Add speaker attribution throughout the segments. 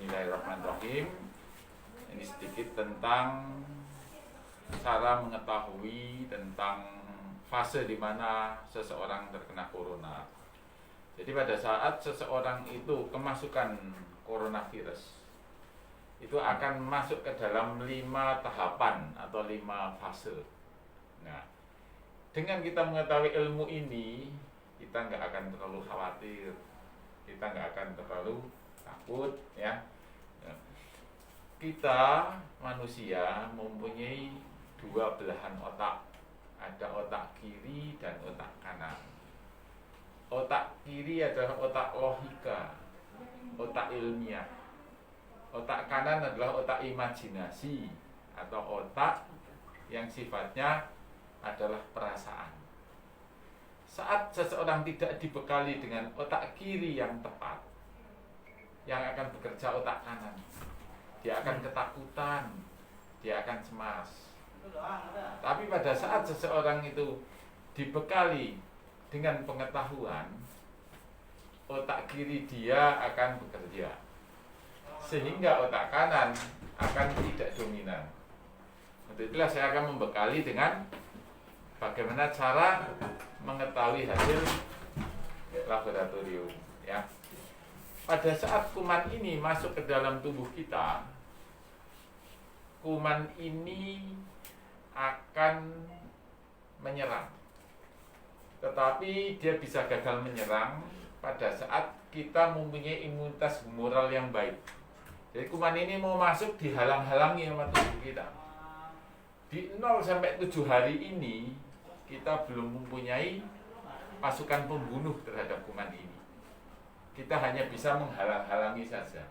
Speaker 1: Bismillahirrahmanirrahim. Ini sedikit tentang cara mengetahui tentang fase di mana seseorang terkena corona. Jadi pada saat seseorang itu kemasukan coronavirus, itu akan masuk ke dalam 5 tahapan atau 5 fase. Nah, dengan kita mengetahui ilmu ini, kita nggak akan terlalu khawatir, kita nggak akan terlalu takut, ya. Kita manusia mempunyai 2 belahan otak, ada otak kiri dan otak kanan. Otak kiri adalah otak logika, otak ilmiah. Otak kanan adalah otak imajinasi atau otak yang sifatnya adalah perasaan. Saat seseorang tidak dibekali dengan otak kiri yang tepat, yang akan bekerja otak kanan, dia akan ketakutan, dia akan cemas. Tapi pada saat seseorang itu dibekali dengan pengetahuan, otak kiri dia akan bekerja, sehingga otak kanan akan tidak dominan. Untuk itulah saya akan membekali dengan bagaimana cara mengetahui hasil laboratorium, ya. Pada saat kuman ini masuk ke dalam tubuh kita, kuman ini akan menyerang. Tetapi dia bisa gagal menyerang pada saat kita mempunyai imunitas humoral yang baik. Jadi kuman ini mau masuk dihalang-halangi sama tubuh kita. Di 0 sampai 7 hari ini kita belum mempunyai pasukan pembunuh terhadap kuman ini. Kita hanya bisa menghalang-halangi saja.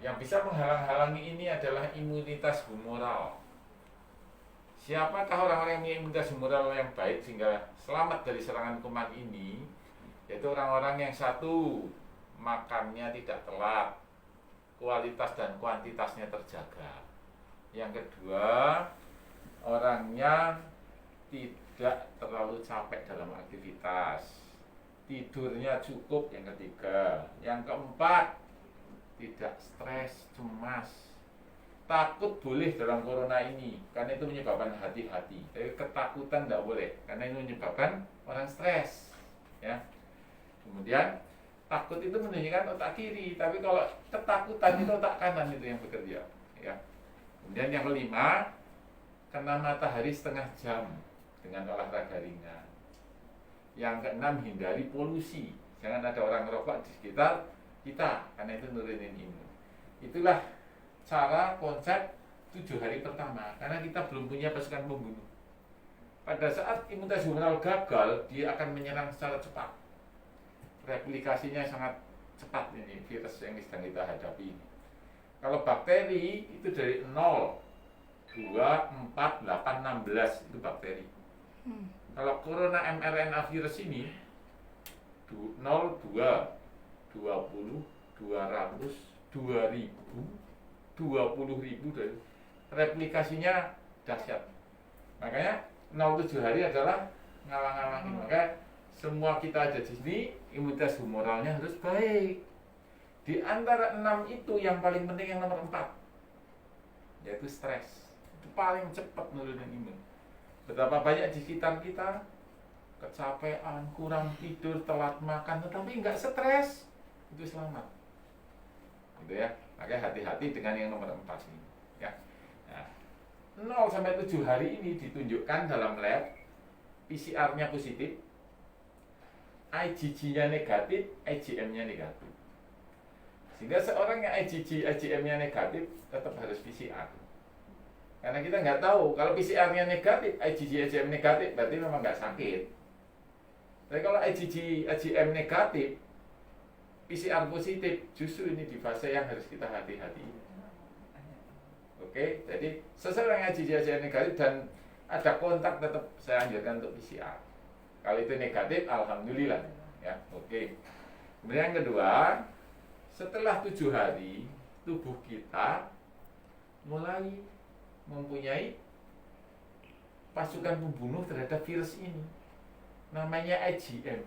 Speaker 1: Yang bisa menghalang-halangi ini adalah imunitas humoral. Siapakah orang-orang yang punya imunitas humoral yang baik sehingga selamat dari serangan kuman ini? Yaitu orang-orang yang satu, makannya tidak telat, kualitas dan kuantitasnya terjaga. Yang kedua, orangnya tidak terlalu capek dalam aktivitas, tidurnya cukup. Yang ketiga, yang keempat, tidak stres, cemas. Takut boleh dalam corona ini, karena itu menyebabkan hati-hati. Tapi ketakutan tidak boleh, karena itu menyebabkan orang stres, ya. Kemudian takut itu menunjukkan otak kiri, tapi kalau ketakutan itu otak kanan itu yang bekerja, ya. Kemudian yang kelima, kena matahari setengah jam dengan olahraga ringan. Yang keenam, hindari polusi. Jangan ada orang ngerokok di sekitar kita, karena itu nurunin imun. Itulah cara konsep 7 hari pertama, karena kita belum punya pasukan pembunuh. Pada saat imunitas humoral gagal, dia akan menyerang secara cepat. Replikasinya sangat cepat ini virus yang sedang kita hadapi ini. Kalau bakteri itu dari 0, 2, 4, 8, 16 itu bakteri. Kalau corona mRNA virus ini 0, 2, 20, 200, 2000, 20.000 dari replikasinya dahsyat. Makanya 0-7 hari adalah ngalang-ngalangin. Maka semua kita ada di sini, imunitas humoralnya harus baik. Di antara 6 itu yang paling penting yang nomor 4, yaitu stres. Itu paling cepat nurunin imun. Betapa banyak di sekitar kita kecapean, kurang tidur, telat makan, tetapi nggak stres, itu selamat. Gitu ya. Makanya hati-hati dengan yang nomor 4 ini, ya. Nah, 0 sampai 7 hari ini ditunjukkan dalam lab, PCR-nya positif, IgG-nya negatif, IgM-nya negatif. Sehingga seorang yang IgG, IgM-nya negatif tetap harus PCR. Karena kita nggak tahu, kalau PCR-nya negatif, IgG, IgM negatif, berarti memang nggak sakit. Tapi kalau IgG, IgM negatif, PCR positif, justru ini di fase yang harus kita hati-hati. Oke, jadi seseorang yang IgG, IgM negatif dan ada kontak, tetap saya anjurkan untuk PCR. Kalau itu negatif, alhamdulillah, ya. Oke. Kemudian yang kedua, setelah 7 hari, tubuh kita mulai mempunyai pasukan pembunuh terhadap virus ini, namanya IgM.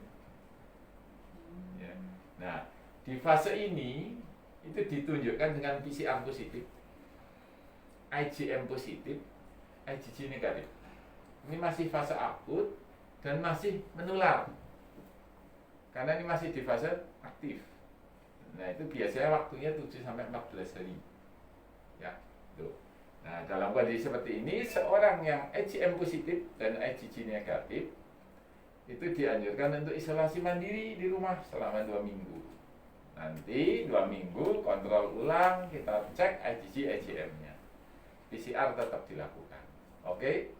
Speaker 1: Ya. Nah, di fase ini itu ditunjukkan dengan PCR positif, IgM positif, IgG negatif. Ini masih fase akut dan masih menular karena ini masih di fase aktif. Nah itu biasanya waktunya 7-14 hari ya, tuh. Nah dalam kondisi seperti ini seorang yang IgM positif dan IgG negatif itu dianjurkan untuk isolasi mandiri di rumah selama 2 minggu. Nanti 2 minggu kontrol ulang, kita cek IgG IgM-nya. PCR tetap dilakukan. Oke?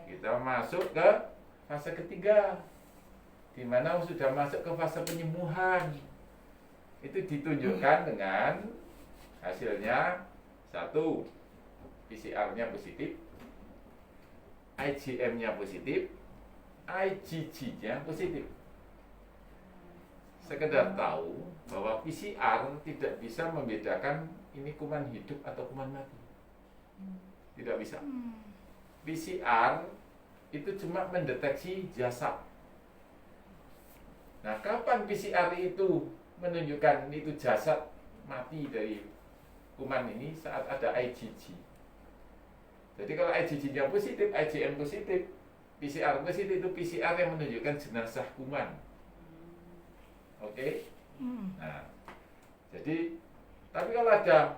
Speaker 1: Kita masuk ke fase ketiga, di mana sudah masuk ke fase penyembuhan. Itu ditunjukkan dengan hasilnya 1, PCR-nya positif, IgM-nya positif, IgG-nya positif. Sekedar tahu bahwa PCR tidak bisa membedakan ini kuman hidup atau kuman mati. Tidak bisa. PCR itu cuma mendeteksi jasad. Nah, kapan PCR itu menunjukkan itu jasad mati dari kuman ini? Saat ada IgG. Jadi kalau IgG-nya positif, IgM positif, PCR positif itu PCR yang menunjukkan jenazah kuman. Oke? Nah, jadi tapi kalau ada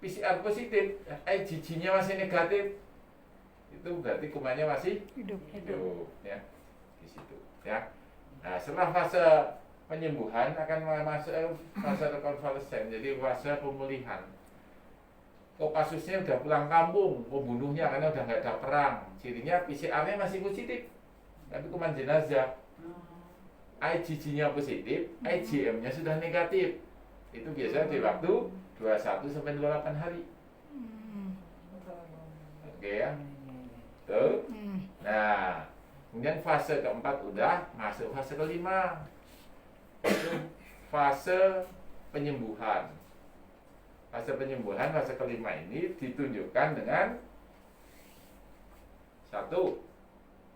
Speaker 1: PCR positif, IgG-nya masih negatif, itu berarti kumannya masih hidup ya, di situ ya. Nah, setelah fase penyembuhan akan masuk fase rekonvalesen, jadi fase pemulihan. Kopassusnya udah pulang kampung, pembunuhnya karena udah nggak ada perang, cirinya PCR-nya masih positif, tapi kuman jenazah. IgG-nya positif, IgM-nya sudah negatif. Itu biasanya di waktu 21-28 hari. Oke ya. Tuh. Nah, kemudian fase keempat udah masuk fase kelima. Itu fase penyembuhan. Fase penyembuhan, fase kelima ini ditunjukkan dengan 1,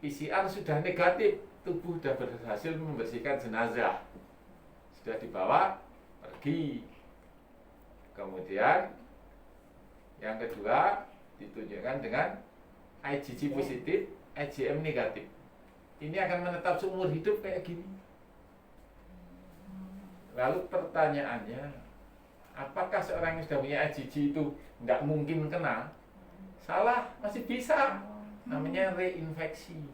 Speaker 1: PCR sudah negatif, tubuh sudah berhasil membersihkan jenazah, sudah dibawa pergi. Kemudian yang kedua ditunjukkan dengan IgG positif, IgM negatif. Ini akan menetap seumur hidup kayak gini. Lalu pertanyaannya, apakah seorang yang sudah punya IgG itu nggak mungkin kena? Salah, masih bisa. Namanya reinfeksi.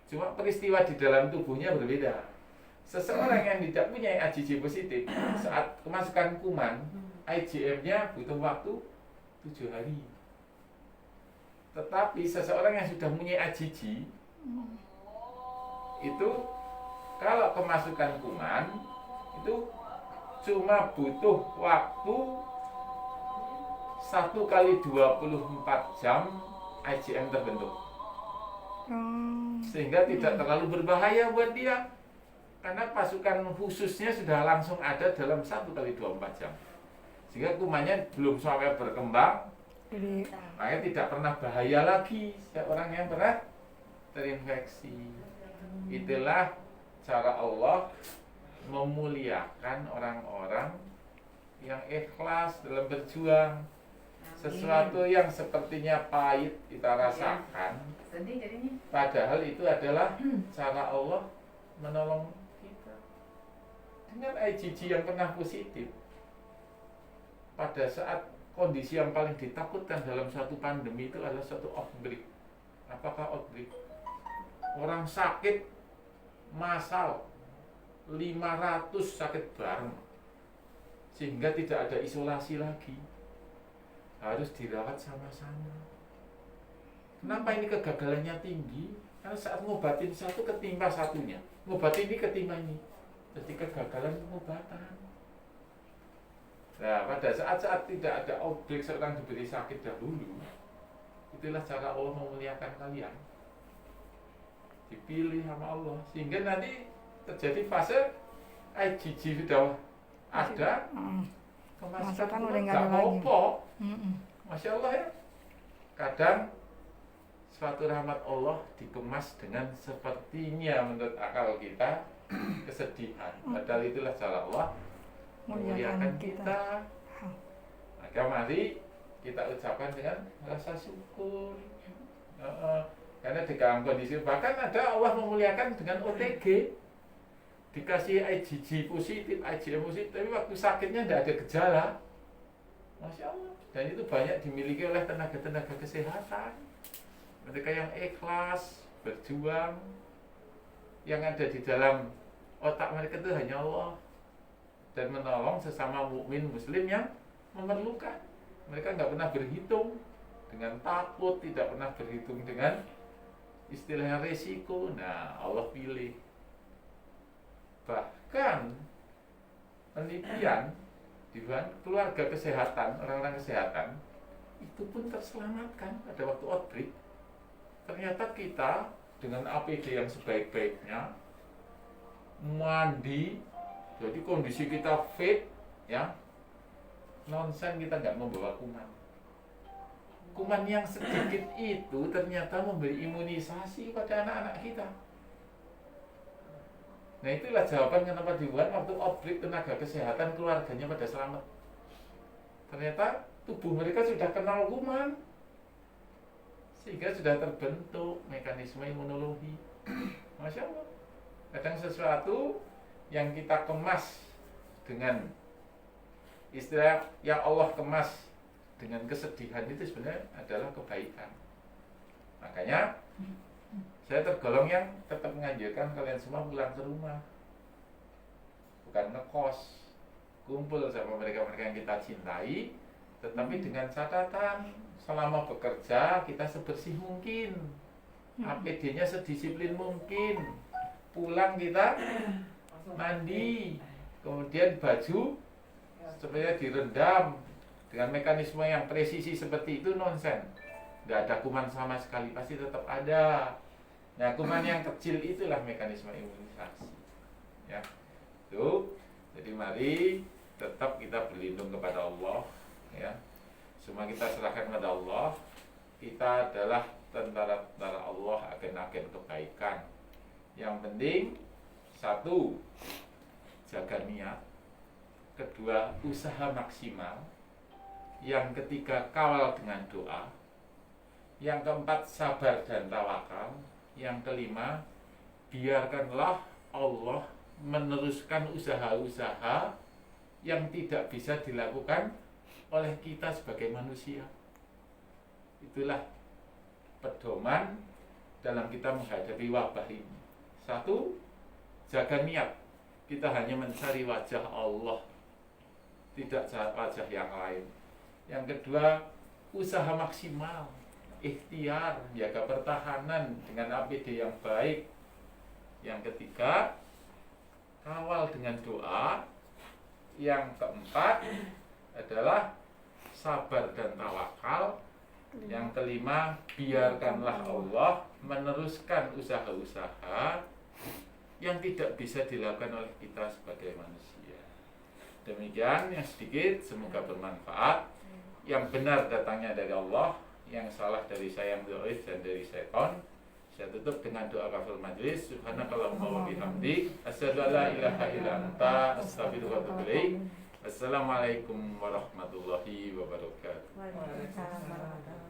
Speaker 1: Cuma peristiwa di dalam tubuhnya berbeda. Seseorang yang tidak punya IgG positif, saat kemasukan kuman, IgM-nya butuh waktu 7 hari. Tetapi seseorang yang sudah punya IgG, itu kalau kemasukan kuman, itu cuma butuh waktu 1 kali 24 jam IgM terbentuk. Sehingga tidak terlalu berbahaya buat dia. Karena pasukan khususnya sudah langsung ada dalam 1 kali 24 jam. Sehingga kumannya belum sampai berkembang, makanya tidak pernah bahaya lagi seorang yang pernah terinfeksi. Itulah cara Allah memuliakan orang-orang yang ikhlas dalam berjuang. Sesuatu yang sepertinya pahit kita rasakan, padahal itu adalah cara Allah menolong kita. Dengan IgG yang pernah positif, pada saat kondisi yang paling ditakutkan dalam suatu pandemi itu adalah suatu outbreak. Apakah outbreak? Orang sakit massal 500 sakit bareng, sehingga tidak ada isolasi lagi, harus dirawat sama-sama. Kenapa ini kegagalannya tinggi? Karena saat ngobatin satu ketimpa satunya, ngobatin ini ketimpa ini, jadi kegagalan pengobatan. Nah, pada saat-saat tidak ada outbreak, seorang diberi sakit dahulu, itulah cara Allah memuliakan kalian. Dipilih sama Allah, sehingga nanti terjadi fase IgG sudah ada, kemasukan udah nggak apa-apa. Masya Allah ya. Kadang suatu rahmat Allah dikemas dengan sepertinya menurut akal kita kesedihan. Padahal itulah cara Allah memuliakan kita. Maka mari kita ucapkan dengan rasa syukur. Karena di dalam kondisi bahkan ada Allah memuliakan dengan OTG, dikasih IgG positif, IgM positif, tapi waktu sakitnya tidak ada gejala. Masya Allah. Dan itu banyak dimiliki oleh tenaga-tenaga kesehatan. Mereka yang ikhlas berjuang, yang ada di dalam otak mereka itu hanya Allah dan menolong sesama mukmin muslim yang memerlukan. Mereka nggak pernah berhitung dengan takut, tidak pernah berhitung dengan istilahnya resiko. Nah, Allah pilih. Bahkan penelitian di keluarga kesehatan, orang-orang kesehatan itu pun terselamatkan pada waktu outbreak. Ternyata kita dengan APD yang sebaik-baiknya, mandi, jadi kondisi kita fit, ya, nonsen kita nggak membawa kuman. Kuman yang sedikit itu ternyata memberi imunisasi pada anak-anak kita. Nah, itulah jawaban kenapa dibuat waktu outbreak tenaga kesehatan keluarganya pada selamat. Ternyata tubuh mereka sudah kenal kuman, sehingga sudah terbentuk mekanisme imunologi. Masya Allah. Kadang sesuatu yang kita kemas dengan istilah yang Allah kemas dengan kesedihan itu sebenarnya adalah kebaikan. Makanya saya tergolong yang tetap menganjurkan kalian semua pulang ke rumah, bukan ngekos, kumpul sama mereka-mereka yang kita cintai, tetapi dengan catatan selama bekerja kita sebersih mungkin, APD-nya sedisiplin mungkin, pulang kita mandi, kemudian baju supaya direndam dengan mekanisme yang presisi seperti itu nonsen. Nggak ada kuman sama sekali, pasti tetap ada. Nah, kuman yang kecil itulah mekanisme imunisasi. Ya, itu. Jadi mari tetap kita berlindung kepada Allah. Ya, semua kita serahkan kepada Allah. Kita adalah tentara-tentara Allah, agen-agen kebaikan. Yang penting satu, jaga niat. Kedua, usaha maksimal. Yang ketiga, kawal dengan doa. Yang keempat, sabar dan tawakal. Yang kelima, biarkanlah Allah meneruskan usaha-usaha yang tidak bisa dilakukan oleh kita sebagai manusia. Itulah pedoman dalam kita menghadapi wabah ini. Satu, jaga niat. Kita hanya mencari wajah Allah, tidak wajah yang lain. Yang kedua, usaha maksimal, ikhtiar, jaga pertahanan dengan APD yang baik. Yang ketiga, kawal dengan doa. Yang keempat adalah sabar dan tawakal. Yang kelima, biarkanlah Allah meneruskan usaha-usaha yang tidak bisa dilakukan oleh kita sebagai manusia. Demikian yang sedikit, semoga bermanfaat. Yang benar datangnya dari Allah, yang salah dari saya yang dhaif dan dari syaitan. Saya tutup dengan doa kafaratul majlis. Subhanakallahumma wa bihamdik, asyhadu an la ilaha illa anta, astaghfiruka wa atubu ilaik. Assalamualaikum warahmatullahi wabarakatuh.
Speaker 2: Waalaikumsalam warahmatullahi wabarakatuh.